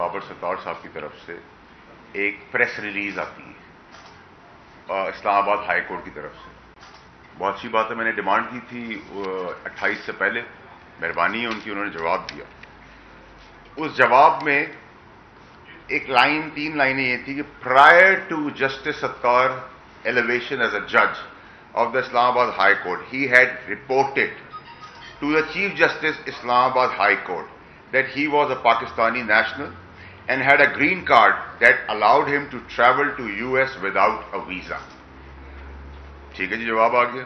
بابر ستار صاحب کی طرف سے ایک پریس ریلیز آتی ہے اسلام آباد ہائی کورٹ کی طرف سے. بہت اچھی بات ہے. میں نے ڈیمانڈ کی تھی 28 سے پہلے. مہربانی ہے ان کی, انہوں نے جواب دیا. اس جواب میں ایک لائن, 3 لائنیں یہ تھی کہ prior to justice Sattar elevation as a judge of the Islamabad High Court, he had reported to the Chief Justice Islamabad High Court that he was a Pakistani national and had a green card that allowed him to travel to US without a visa. ٹھیک ہے جی, جواب آ گیا.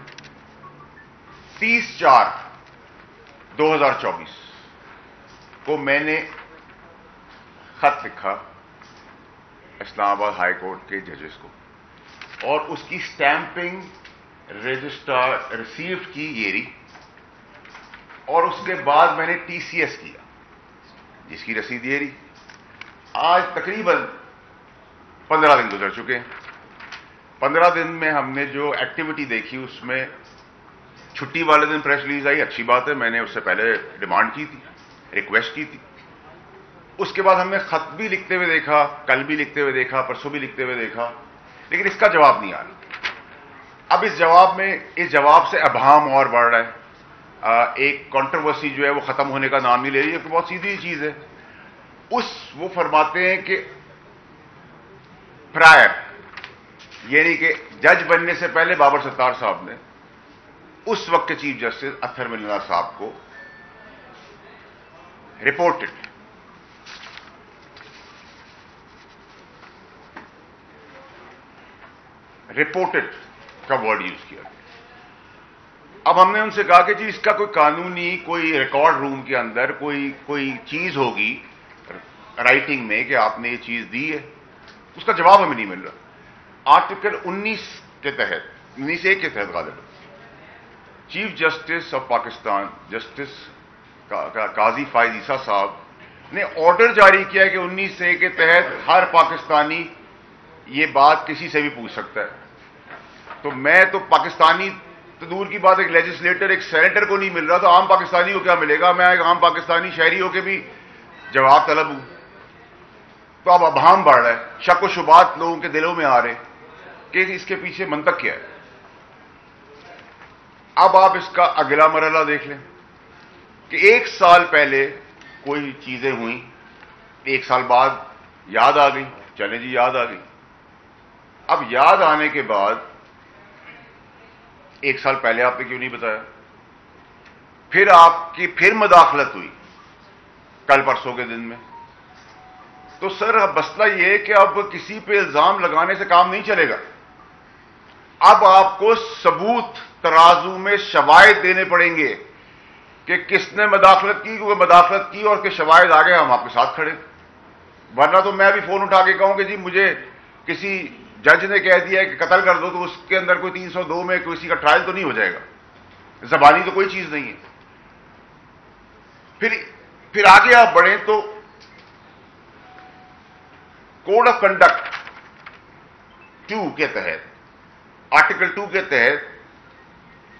30/4/2024 کو میں نے خط لکھا اسلام آباد ہائی کورٹ کے ججز کو, اور اس کی سٹیمپنگ رجسٹر ریسیوڈ کی یہ رہی, اور اس کے بعد میں نے ٹی سی ایس کیا جس کی رسید یہ رہی. آج تقریباً 15 دن گزر چکے ہیں. 15 دن میں ہم نے جو ایکٹیویٹی دیکھی اس میں چھٹی والے دن پریس ریلیز آئی, اچھی بات ہے. میں نے اس سے پہلے ڈیمانڈ کی تھی, ریکویسٹ کی تھی. اس کے بعد ہم نے خط بھی لکھتے ہوئے دیکھا, کل بھی لکھتے ہوئے دیکھا, پرسوں بھی لکھتے ہوئے دیکھا, لیکن اس کا جواب نہیں آ رہا. اب اس جواب سے ابہام اور بڑھ رہا ہے. ایک کنٹروورسی جو ہے وہ ختم ہونے کا نام نہیں لے رہی ہے, کہ بہت سیدھی چیز ہے. وہ فرماتے ہیں کہ پرائر, یعنی کہ جج بننے سے پہلے بابر ستار صاحب نے اس وقت کے چیف جسٹس اطہر ملی اللہ صاحب کو رپورٹڈ کا ورڈ یوز کیا. اب ہم نے ان سے کہا کہ جی اس کا کوئی قانونی, کوئی ریکارڈ روم کے اندر کوئی چیز ہوگی رائٹنگ میں کہ آپ نے یہ چیز دی ہے. اس کا جواب ہمیں نہیں مل رہا. آرٹیکل 19 کے تحت, 19(1) کے تحت غالب chief justice of Pakistan justice قاضی فائز عیسیٰ صاحب نے آرڈر جاری کیا کہ 19(1) کے تحت ہر پاکستانی یہ بات کسی سے بھی پوچھ سکتا ہے. تو میں تو پاکستانی تو دور کی بات, ایک لیجسلیٹر, ایک سینیٹر کو نہیں مل رہا, تو عام پاکستانی کو کیا ملے گا؟ میں ایک عام پاکستانی شہری ہو کے بھی جواب طلب ہوں. تو اب ابہام بڑھ رہا ہے, شک و شبہات لوگوں کے دلوں میں آ رہے کہ اس کے پیچھے منطق کیا ہے. اب آپ اس کا اگلا مرحلہ دیکھ لیں کہ 1 سال پہلے کوئی چیزیں ہوئیں, 1 سال بعد یاد آ گئی, چلے جی یاد آ گئی. اب یاد آنے کے بعد 1 سال پہلے آپ نے کیوں نہیں بتایا؟ پھر آپ کی پھر مداخلت ہوئی کل پرسوں کے دن میں. تو سر اب مسئلہ یہ ہے کہ اب کسی پہ الزام لگانے سے کام نہیں چلے گا. اب آپ کو ثبوت ترازو میں شواہد دینے پڑیں گے کہ کس نے مداخلت کی, کیونکہ مداخلت کی اور کہ شواہد آ گئے, ہم آپ کے ساتھ کھڑے. ورنہ تو میں بھی فون اٹھا کے کہوں کہ جی مجھے کسی جج نے کہہ دیا ہے کہ قتل کر دو, تو اس کے اندر کوئی 302 میں کسی کا ٹرائل تو نہیں ہو جائے گا. زبانی تو کوئی چیز نہیں ہے. پھر آگے آپ بڑھیں تو کوڈ آف کنڈکٹ 2 کے تحت, آرٹیکل 2 کے تحت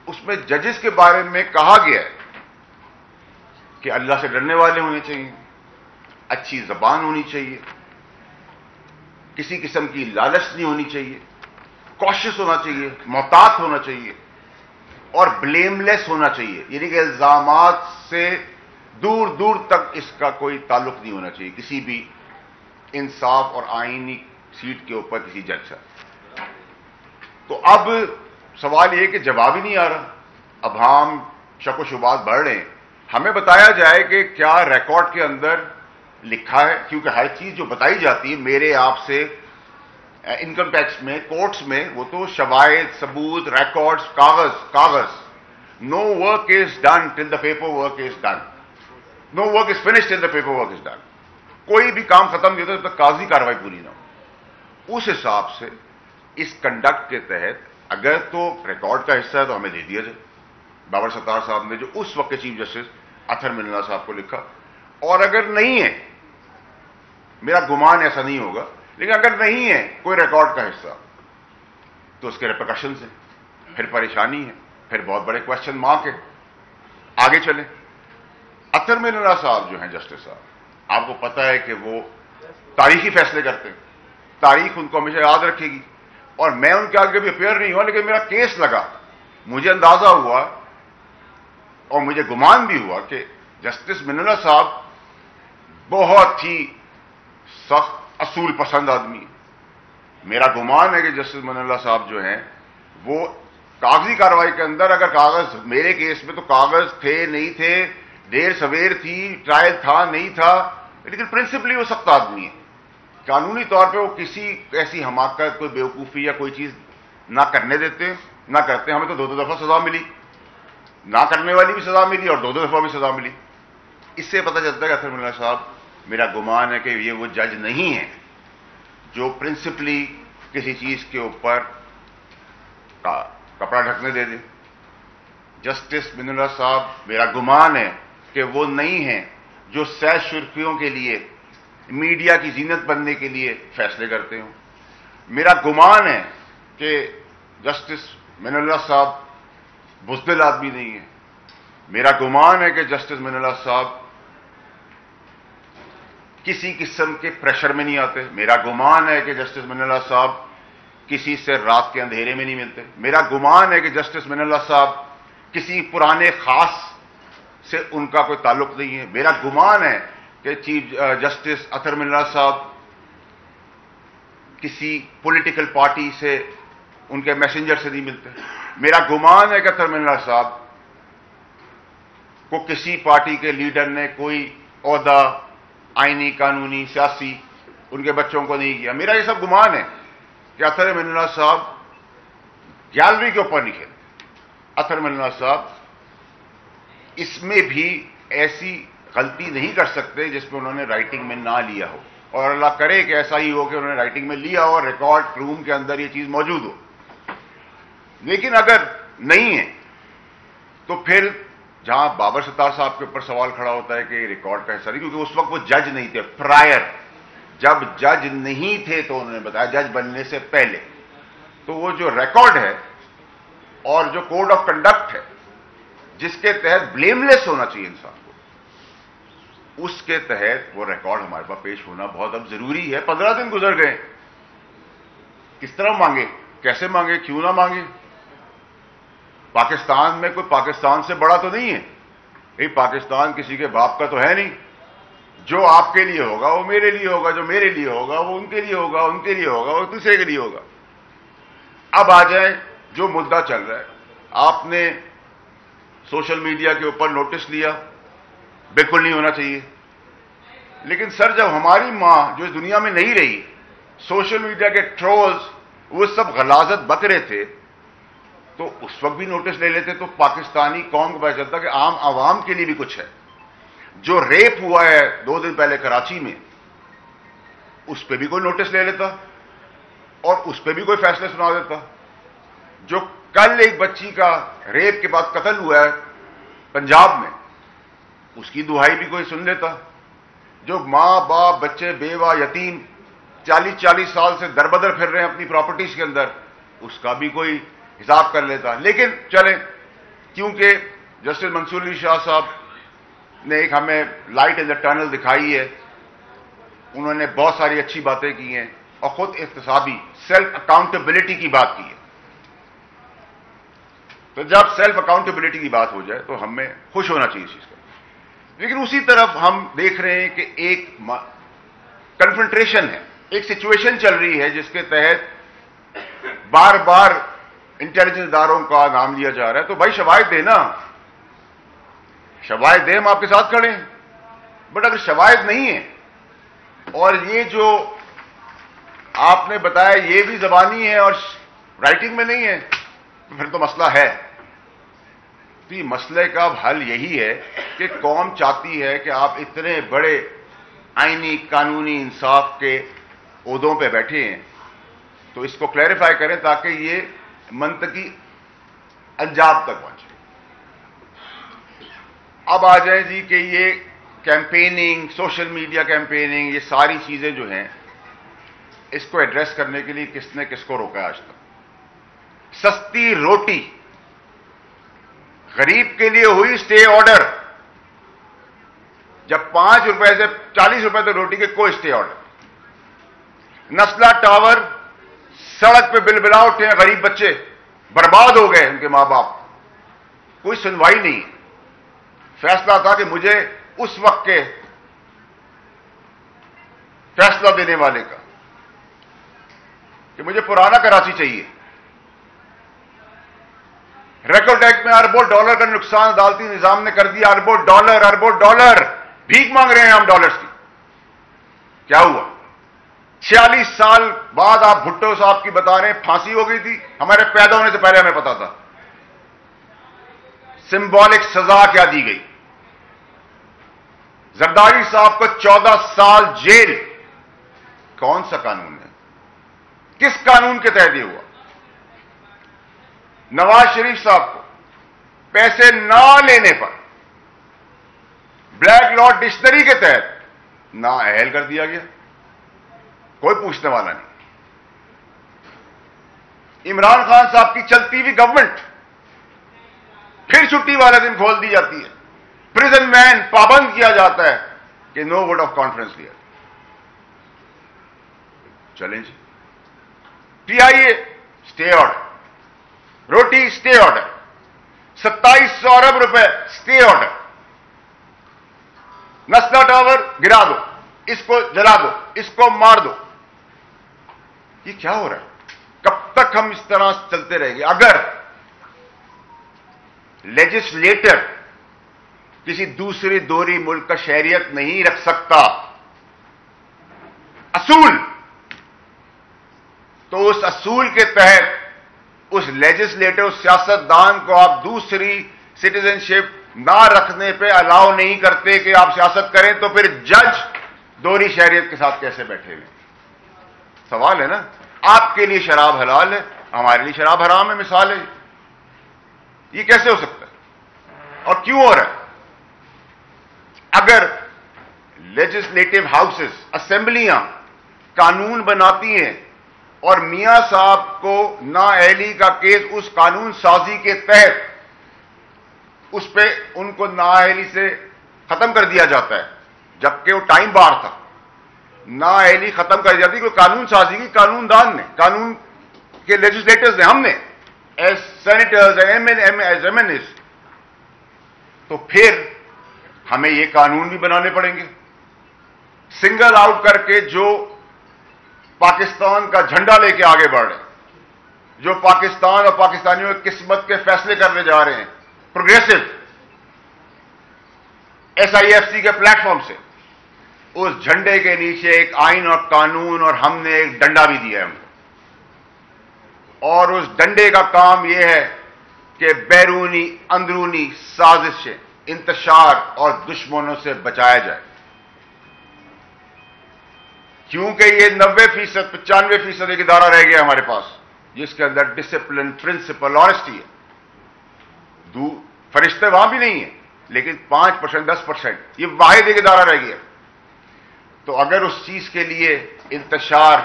اس میں ججز کے بارے میں کہا گیا ہے کہ اللہ سے ڈرنے والے ہونے چاہیے, اچھی زبان ہونی چاہیے, کسی قسم کی لالچ نہیں ہونی چاہیے, کوشش ہونا چاہیے, محتاط ہونا چاہیے, اور بلیم لیس ہونا چاہیے. یعنی کہ الزامات سے دور دور تک اس کا کوئی تعلق نہیں ہونا چاہیے کسی بھی انصاف اور آئینی سیٹ کے اوپر کسی جج کا. تو اب سوال یہ کہ جواب ہی نہیں آ رہا, ابہام, شک و شبہات بڑھ رہے ہیں. ہمیں بتایا جائے کہ کیا ریکارڈ کے اندر لکھا ہے, کیونکہ ہر چیز جو بتائی جاتی ہے میرے آپ سے انکم ٹیکس میں, کورٹس میں, وہ تو شواہد, ثبوت, ریکارڈز, کاغذ. No work is done till the paper work is done. No work is finished till the paper work is done. کوئی بھی کام ختم نہیں ہوتا جب تک کاغذی کارروائی پوری نہ ہو. اس حساب سے اس کنڈکٹ کے تحت اگر تو ریکارڈ کا حصہ ہے تو ہمیں دے دیا جائے. بابر ستار صاحب نے جو اس وقت کے چیف جسٹس اطہر ملی اللہ صاحب کو لکھا, اور اگر نہیں ہے, میرا گمان ایسا نہیں ہوگا, لیکن اگر نہیں ہے کوئی ریکارڈ کا حصہ تو اس کے ریپرکشنز ہیں, پھر پریشانی ہے, پھر بہت بڑے کوشچن مارک ہے. آگے چلیں. اطہر ملی اللہ صاحب جو ہیں جسٹس صاحب, آپ کو پتا ہے کہ وہ تاریخی فیصلے کرتے ہیں, تاریخ ان کو ہمیشہ یاد رکھے گی. اور میں ان کے آگے بھی اپیئر نہیں ہوا, لیکن میرا کیس لگا, مجھے اندازہ ہوا اور مجھے گمان بھی ہوا کہ جسٹس من اللہ صاحب بہت ہی سخت اصول پسند آدمی ہے. میرا گمان ہے کہ جسٹس من اللہ صاحب جو ہیں وہ کاغذی کارروائی کے اندر, اگر کاغذ میرے کیس میں تو کاغذ تھے نہیں تھے, دیر سویر تھی, ٹرائل تھا نہیں تھا, لیکن پرنسپلی وہ سخت آدمی ہے. قانونی طور پہ وہ کسی ایسی حماقت, کوئی بیوقوفی یا کوئی چیز نہ کرنے دیتے نہ کرتے. ہمیں تو دو دفعہ سزا ملی, نہ کرنے والی بھی سزا ملی اور دو دفعہ بھی سزا ملی. اس سے پتہ چلتا ہے کہ اطہر من اللہ صاحب, میرا گمان ہے کہ یہ وہ جج نہیں ہے جو پرنسپلی کسی چیز کے اوپر کپڑا ڈھکنے دے دے. جسٹس من اللہ صاحب, میرا گمان ہے کہ وہ نہیں ہیں جو سیر شرفیوں کے لیے, میڈیا کی زینت بننے کے لیے فیصلے کرتے ہوں. میرا گمان ہے کہ جسٹس من اللہ صاحب بزدل آدمی نہیں ہے. میرا گمان ہے کہ جسٹس من اللہ صاحب کسی قسم کے پریشر میں نہیں آتے. میرا گمان ہے کہ جسٹس من اللہ صاحب کسی سے رات کے اندھیرے میں نہیں ملتے. میرا گمان ہے کہ جسٹس من اللہ صاحب کسی پرانے خاص سے ان کا کوئی تعلق نہیں ہے. میرا گمان ہے کہ چیف جسٹس اطہر من اللہ صاحب کسی پولیٹیکل پارٹی سے, ان کے میسنجر سے نہیں ملتے. میرا گمان ہے کہ اطہر من اللہ صاحب کو کسی پارٹی کے لیڈر نے کوئی عہدہ آئینی, قانونی, سیاسی ان کے بچوں کو نہیں کیا. میرا یہ سب گمان ہے کہ اطہر من اللہ صاحب گیلری کے اوپر نہیں کھیلتے. اطہر من اللہ صاحب اس میں بھی ایسی غلطی نہیں کر سکتے جس میں انہوں نے رائٹنگ میں نہ لیا ہو, اور اللہ کرے کہ ایسا ہی ہو کہ انہوں نے رائٹنگ میں لیا ہو اور ریکارڈ روم کے اندر یہ چیز موجود ہو. لیکن اگر نہیں ہے تو پھر جہاں بابر ستار صاحب کے اوپر سوال کھڑا ہوتا ہے کہ ریکارڈ کا حصہ نہیں, کیونکہ اس وقت وہ جج نہیں تھے. پرائر جب جج نہیں تھے تو انہوں نے بتایا, جج بننے سے پہلے. تو وہ جو ریکارڈ ہے اور جو کوڈ آف کنڈکٹ ہے جس کے تحت بلیم لیس ہونا چاہیے انسان کو, اس کے تحت وہ ریکارڈ ہمارے پاس پیش ہونا بہت اب ضروری ہے. 15 دن گزر گئے, کس طرح مانگے, کیسے مانگے, کیوں نہ مانگے؟ پاکستان میں کوئی پاکستان سے بڑا تو نہیں ہے. یہ پاکستان کسی کے باپ کا تو ہے نہیں. جو آپ کے لیے ہوگا وہ میرے لیے ہوگا, جو میرے لیے ہوگا وہ ان کے لیے ہوگا, ان کے لیے ہوگا وہ دوسرے کے لیے ہوگا. اب آ جائیں جو مدعا چل رہا ہے. آپ نے سوشل میڈیا کے اوپر نوٹس لیا, بالکل نہیں ہونا چاہیے. لیکن سر جب ہماری ماں جو اس دنیا میں نہیں رہی, سوشل میڈیا کے ٹرولز وہ سب غلاظت بک رہے تھے, تو اس وقت بھی نوٹس لے لیتے تو پاکستانی قوم کو پتہ چلتا کہ عام عوام کے لیے بھی کچھ ہے. جو ریپ ہوا ہے 2 دن پہلے کراچی میں, اس پہ بھی کوئی نوٹس لے لیتا اور اس پہ بھی کوئی فیصلے سنا دیتا. جو کل ایک بچی کا ریپ کے بعد قتل ہوا ہے پنجاب میں, اس کی دہائی بھی کوئی سن لیتا. جو ماں باپ بچے بیوہ یتیم 40 سال سے دربدر پھر رہے ہیں اپنی پراپرٹیز کے اندر, اس کا بھی کوئی حساب کر لیتا. لیکن چلیں, کیونکہ جسٹس منصور علی شاہ صاحب نے ایک ہمیں لائٹ ان دا ٹنل دکھائی ہے, انہوں نے بہت ساری اچھی باتیں کی ہیں اور خود احتسابی سیلف اکاؤنٹیبلٹی کی بات کی ہے. تو جب سیلف اکاؤنٹیبلٹی کی بات ہو جائے تو ہمیں خوش ہونا چاہیے اس چیز کا. لیکن اسی طرف ہم دیکھ رہے ہیں کہ ایک کنفرنٹریشن ہے, ایک سچویشن چل رہی ہے جس کے تحت بار بار انٹیلیجنس اداروں کا نام لیا جا رہا ہے. تو بھائی شواہد دینا, شواہد دیں, ہم آپ کے ساتھ کھڑے ہیں. بٹ اگر شواہد نہیں ہے اور یہ جو آپ نے بتایا یہ بھی زبانی ہے اور رائٹنگ میں نہیں ہے, تو پھر تو مسئلہ ہے. تو یہ مسئلے کا حل یہی ہے کہ قوم چاہتی ہے کہ آپ اتنے بڑے آئینی قانونی انصاف کے عہدوں پہ بیٹھے ہیں, تو اس کو کلیریفائی کریں تاکہ یہ منطقی انجام تک پہنچے. اب آ جائیں جی کہ یہ کیمپیننگ, سوشل میڈیا کیمپیننگ, یہ ساری چیزیں جو ہیں اس کو ایڈریس کرنے کے لیے کس نے کس کو روکا ہے آج تک؟ سستی روٹی غریب کے لیے ہوئی اسٹے آرڈر. جب 5 روپے سے 40 روپے تک روٹی کے کوئی اسٹے آرڈر, نسلا ٹاور سڑک پہ بلبلا اٹھے ہیں غریب بچے، برباد ہو گئے ان کے ماں باپ، کوئی سنوائی نہیں۔ فیصلہ تھا کہ مجھے اس وقت کے فیصلہ دینے والے کا کہ مجھے پرانا کراچی چاہیے۔ ریکارڈ ایکٹ میں اربوں ڈالر کا نقصان عدالتی نظام نے کر دیا، اربوں ڈالر بھیک مانگ رہے ہیں ہم ڈالرز کی۔ کیا ہوا؟ 46 سال بعد آپ بھٹو صاحب کی بتا رہے ہیں پھانسی ہو گئی تھی، ہمارے پیدا ہونے سے پہلے ہمیں پتا تھا۔ سمبولک سزا کیا دی گئی؟ زرداری صاحب کو 14 سال جیل۔ کون سا قانون ہے؟ کس قانون کے تحت یہ ہوا؟ نواز شریف صاحب کو پیسے نہ لینے پر بلیک لا ڈکشنری کے تحت نااہل کر دیا گیا، کوئی پوچھنے والا نہیں۔ عمران خان صاحب کی چلتی ہوئی گورنمنٹ پھر چھٹی والے دن کھول دی جاتی ہے، پریزن مین پابند کیا جاتا ہے کہ نو ووٹ آف کانفیڈنس لیا۔ چلیں جی، پی آئی اے اسٹے آرڈر، روٹی اسٹے آرڈر، 2700 ارب روپے اسٹے آرڈر، نسلا ٹاور گرا دو، اس کو جلا دو، اس کو مار دو۔ یہ کیا ہو رہا ہے؟ کب تک ہم اس طرح چلتے رہیں گے؟ اگر لیجسلیٹر کسی دوسری دوری ملک کا شہریت نہیں رکھ سکتا اصول، تو اس اصول کے تحت اس لیجسلیٹر سیاستدان کو آپ دوسری سٹیزن شپ نہ رکھنے پہ الاؤ نہیں کرتے کہ آپ سیاست کریں، تو پھر جج دوہری شہریت کے ساتھ کیسے بیٹھے ہوئے؟ سوال ہے نا۔ آپ کے لیے شراب حلال ہے، ہمارے لیے شراب حرام ہے، مثال ہے۔ یہ کیسے ہو سکتا ہے اور کیوں ہو رہا ہے؟ اگر لیجسلیٹو ہاؤسز، اسمبلیاں قانون بناتی ہیں اور میاں صاحب کو نااہلی کا کیس اس قانون سازی کے تحت اس پہ ان کو نااہلی سے ختم کر دیا جاتا ہے، جبکہ وہ ٹائم بار تھا، نااہلی ختم کر دی جاتی، کوئی قانون سازی کی قانون دان نے، قانون کے لیجسلیٹرز نے، ہم نے as senators as M N As, تو پھر ہمیں یہ قانون بھی بنانے پڑیں گے۔ سنگل آؤٹ کر کے جو پاکستان کا جھنڈا لے کے آگے بڑھ رہے ہیں، جو پاکستان اور پاکستانیوں کی قسمت کے فیصلے کرنے جا رہے ہیں، progressive S I F C کے پلیٹ فارم سے، اس جھنڈے کے نیچے ایک آئین اور قانون، اور ہم نے ایک ڈنڈا بھی دیا ہے ہم کو، اور اس ڈنڈے کا کام یہ ہے کہ بیرونی اندرونی سازشیں، انتشار اور دشمنوں سے بچایا جائے، کیونکہ یہ 90%، 95% ایک ادارہ رہ گیا ہمارے پاس جس کے اندر ڈسپلن، پرنسپل، آنیسٹی ہے۔ فرشتے وہاں بھی نہیں ہیں، لیکن 5%، 10% یہ واحد ایک ادارہ رہ گیا۔ تو اگر اس چیز کے لیے انتشار،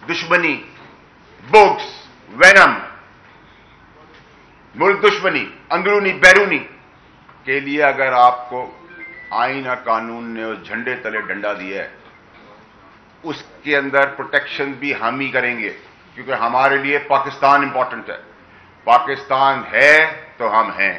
دشمنی، بغض، وینم، ملک دشمنی، اندرونی بیرونی کے لیے اگر آپ کو آئین اور قانون نے اس جھنڈے تلے ڈنڈا دیا ہے، اس کے اندر پروٹیکشن بھی ہم ہی کریں گے، کیونکہ ہمارے لیے پاکستان امپورٹنٹ ہے۔ پاکستان ہے تو ہم ہیں۔